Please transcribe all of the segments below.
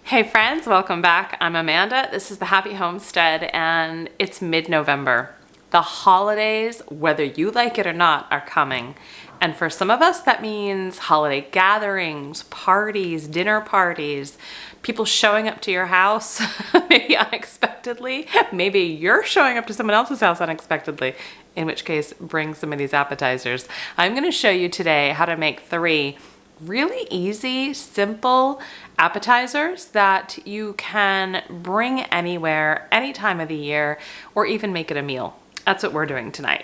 Hey friends, welcome back. I'm Amanda. This is the Happy Homestead and it's mid-November. The holidays, whether you like it or not, are coming. And for some of us, that means holiday gatherings, parties, dinner parties, people showing up to your house, maybe unexpectedly. Maybe you're showing up to someone else's house unexpectedly, in which case bring some of these appetizers. I'm going to show you today how to make 3 really easy, simple appetizers that you can bring anywhere, any time of the year, or even make it a meal. That's what we're doing tonight.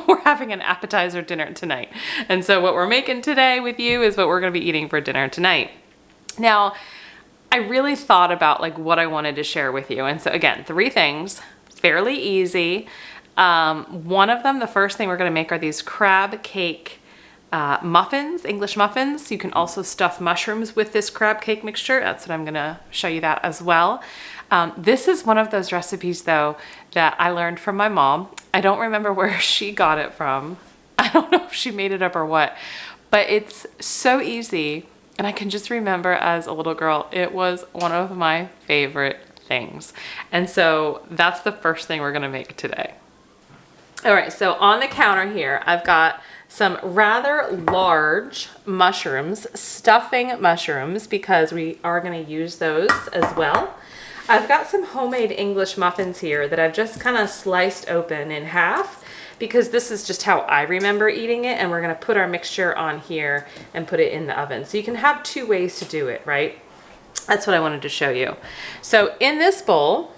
We're having an appetizer dinner tonight. And so what we're making today with you is what we're going to be eating for dinner tonight. Now, I really thought about what I wanted to share with you. And so again, 3 things, fairly easy. One of them, the first thing we're going to make are these crab cake muffins, English muffins. You can also stuff mushrooms with this crab cake mixture. That's what I'm gonna show you that as well. This is one of those recipes though that I learned from my mom. I don't remember where she got it from. I don't know if she made it up or what, but it's so easy. And I can just remember as a little girl, it was one of my favorite things. And so that's the first thing we're gonna make today. All right, so on the counter here, I've got some rather large mushrooms, stuffing mushrooms, because we are going to use those as well. I've got some homemade English muffins here that I've just kind of sliced open in half because this is just how I remember eating it, and we're going to put our mixture on here and put it in the oven. So you can have 2 ways to do it, right? That's what I wanted to show you. So in this bowl,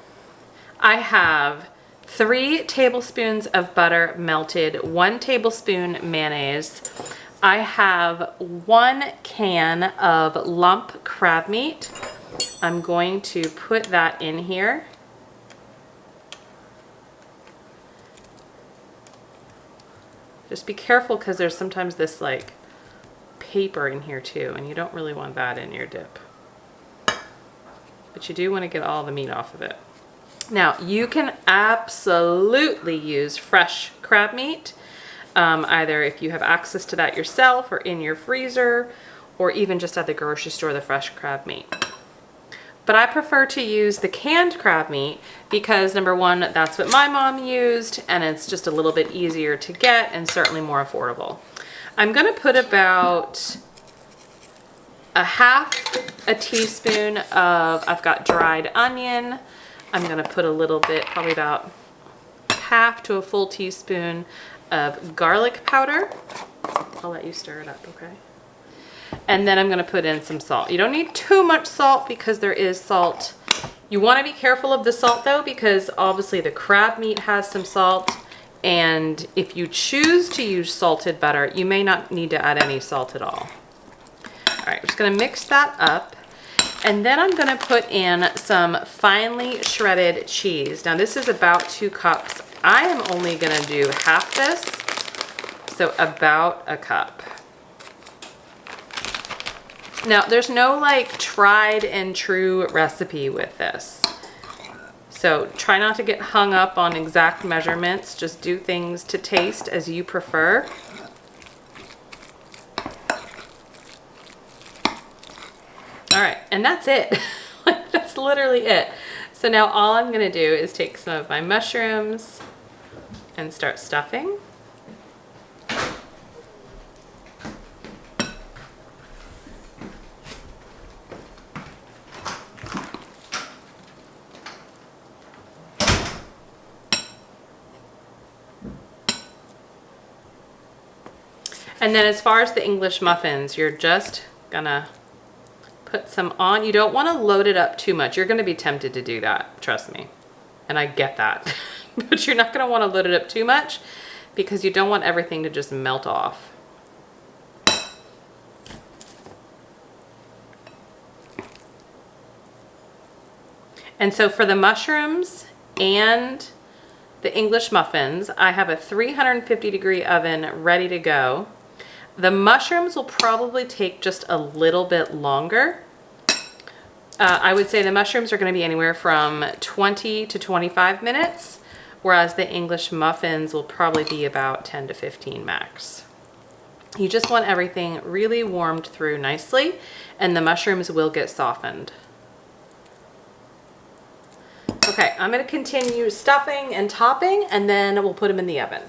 I have 3 tablespoons of butter melted, 1 tablespoon mayonnaise. I have 1 can of lump crab meat. I'm going to put that in here. Just be careful because there's sometimes this paper in here too, and you don't really want that in your dip. But you do want to get all the meat off of it. Now, you can absolutely use fresh crab meat, either if you have access to that yourself or in your freezer, or even just at the grocery store, the fresh crab meat. But I prefer to use the canned crab meat because, number one, that's what my mom used, and it's just a little bit easier to get and certainly more affordable. I'm going to put about a half a teaspoon of, I've got dried onion. I'm going to put a little bit, probably about half to a full teaspoon of garlic powder. I'll let you stir it up, okay? And then I'm going to put in some salt. You don't need too much salt because there is salt. You want to be careful of the salt though, because obviously the crab meat has some salt. And if you choose to use salted butter, you may not need to add any salt at all. All right, I'm just going to mix that up. And then I'm going to put in some finely shredded cheese. Now this is about 2 cups. I am only going to do half this, so about a cup. Now there's no tried and true recipe with this. So try not to get hung up on exact measurements. Just do things to taste as you prefer. All right, and that's it. That's literally it. So now all I'm gonna do is take some of my mushrooms and start stuffing. And then as far as the English muffins, you're just gonna put some on. You don't want to load it up too much. You're going to be tempted to do that, trust me. And I get that. But you're not going to want to load it up too much because you don't want everything to just melt off. And so for the mushrooms and the English muffins, I have a 350-degree oven ready to go. The mushrooms will probably take just a little bit longer. I would say the mushrooms are going to be anywhere from 20 to 25 minutes, whereas the English muffins will probably be about 10 to 15 max. You just want everything really warmed through nicely, and the mushrooms will get softened. Okay, I'm gonna continue stuffing and topping, and then we'll put them in the oven.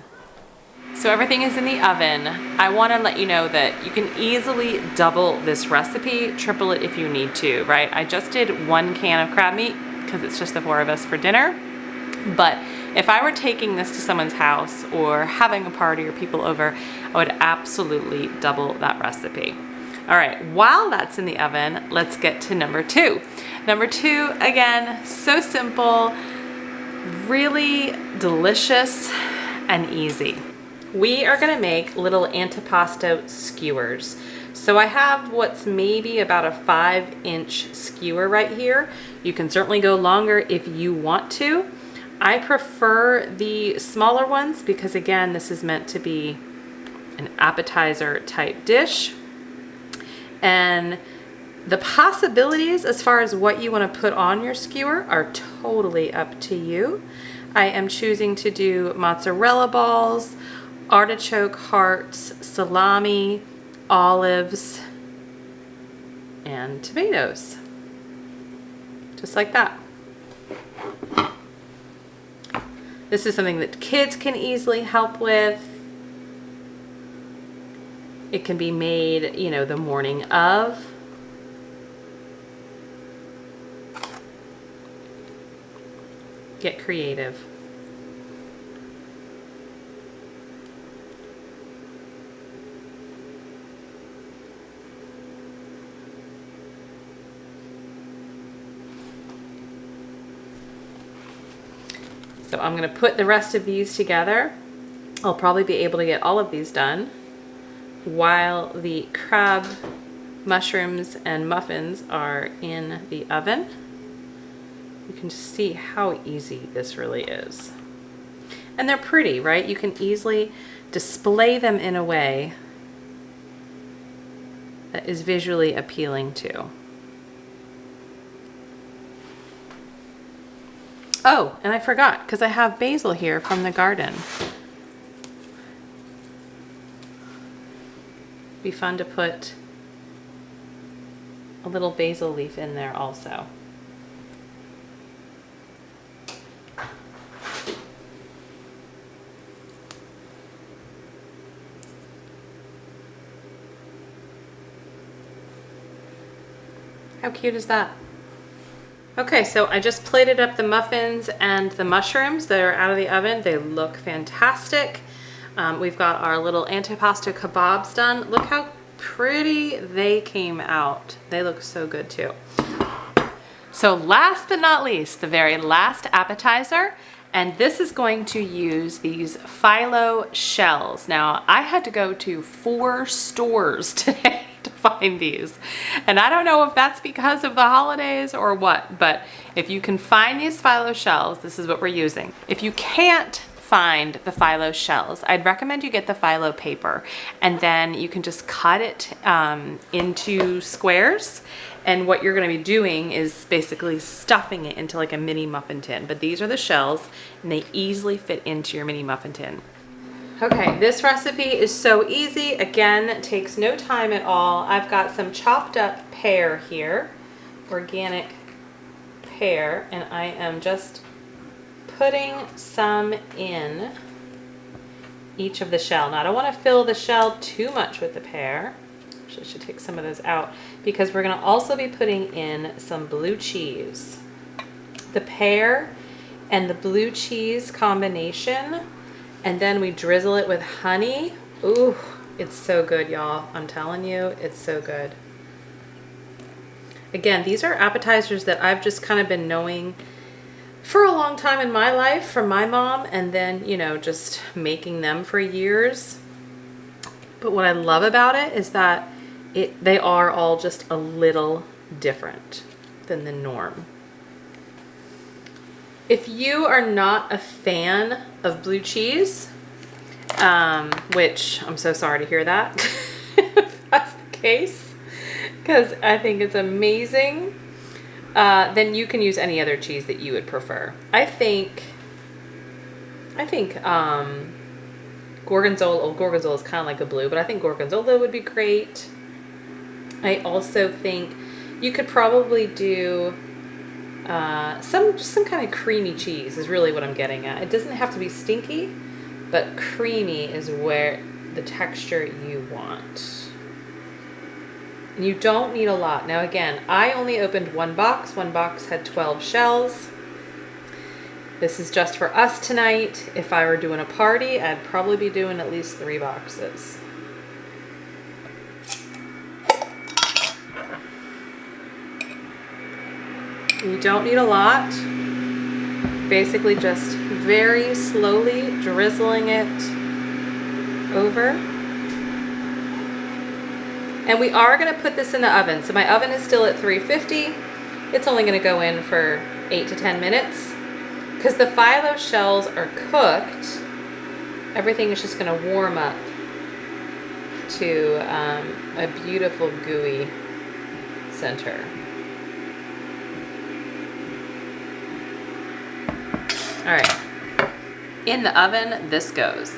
So everything is in the oven. I wanna let you know that you can easily double this recipe, triple it if you need to, right? I just did 1 can of crab meat because it's just the 4 of us for dinner. But if I were taking this to someone's house or having a party or people over, I would absolutely double that recipe. All right, while that's in the oven, let's get to number 2. Number 2, again, so simple, really delicious and easy. We are gonna make little Antipasto skewers. So I have what's maybe about a 5-inch skewer right here. You can certainly go longer if you want to. I prefer the smaller ones because again, this is meant to be an appetizer type dish. And the possibilities as far as what you want to put on your skewer are totally up to you. I am choosing to do mozzarella balls, artichoke hearts, salami, olives, and tomatoes. Just like that. This is something that kids can easily help with. It can be made, you know, the morning of. Get creative. So I'm going to put the rest of these together. I'll probably be able to get all of these done while the crab, mushrooms, and muffins are in the oven. You can just see how easy this really is. And they're pretty, right? You can easily display them in a way that is visually appealing too. Oh, and I forgot, because I have basil here from the garden. Be fun to put a little basil leaf in there also. How cute is that? Okay, so I just plated up the muffins and the mushrooms that are out of the oven. They look fantastic. We've got our little antipasto kebabs done. Look how pretty they came out. They look so good too. So last but not least, the very last appetizer, and this is going to use these phyllo shells. Now, I had to go to 4 stores today to find these. And I don't know if that's because of the holidays or what, but if you can find these phyllo shells, this is what we're using. If you can't find the phyllo shells, I'd recommend you get the phyllo paper, and then you can just cut it into squares. And what you're going to be doing is basically stuffing it into like a mini muffin tin. But these are the shells, and they easily fit into your mini muffin tin. Okay, this recipe is so easy. Again, it takes no time at all. I've got some chopped up pear here, organic pear, and I am just putting some in each of the shell. Now, I don't want to fill the shell too much with the pear. I should take some of those out because we're going to also be putting in some blue cheese. The pear and the blue cheese combination, and then we drizzle it with honey. Ooh, it's so good, y'all. I'm telling you, it's so good. Again, these are appetizers that I've just kind of been knowing for a long time in my life from my mom, and then, you know, just making them for years. But what I love about it is that they are all just a little different than the norm. If you are not a fan of blue cheese, which I'm so sorry to hear that, if that's the case, because I think it's amazing, then you can use any other cheese that you would prefer. I think gorgonzola, gorgonzola is kind of like a blue, but I think gorgonzola would be great. I also think you could probably do Just some kind of creamy cheese is really what I'm getting at. It doesn't have to be stinky, but creamy is where the texture you want. And you don't need a lot. Now again, I only opened one box. One box had 12 shells. This is just for us tonight. If I were doing a party, I'd probably be doing at least 3 boxes. You don't need a lot. Basically just very slowly drizzling it over. And we are going to put this in the oven. So my oven is still at 350. It's only going to go in for 8 to 10 minutes. Because the phyllo shells are cooked, everything is just going to warm up to a beautiful gooey center. All right, in the oven, this goes.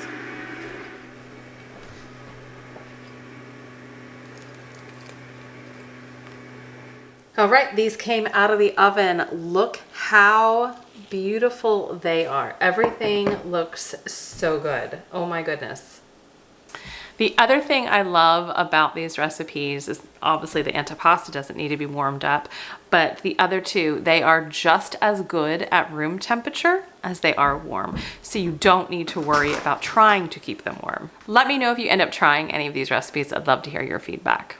All right, these came out of the oven. Look how beautiful they are. Everything looks so good. Oh my goodness. The other thing I love about these recipes is obviously the antipasto doesn't need to be warmed up, but the other two, they are just as good at room temperature as they are warm. So you don't need to worry about trying to keep them warm. Let me know if you end up trying any of these recipes. I'd love to hear your feedback.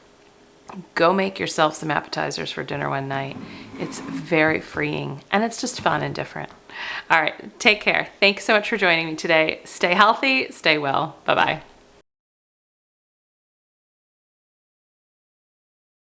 Go make yourself some appetizers for dinner one night. It's very freeing and it's just fun and different. All right, take care. Thanks so much for joining me today. Stay healthy, stay well. Bye-bye.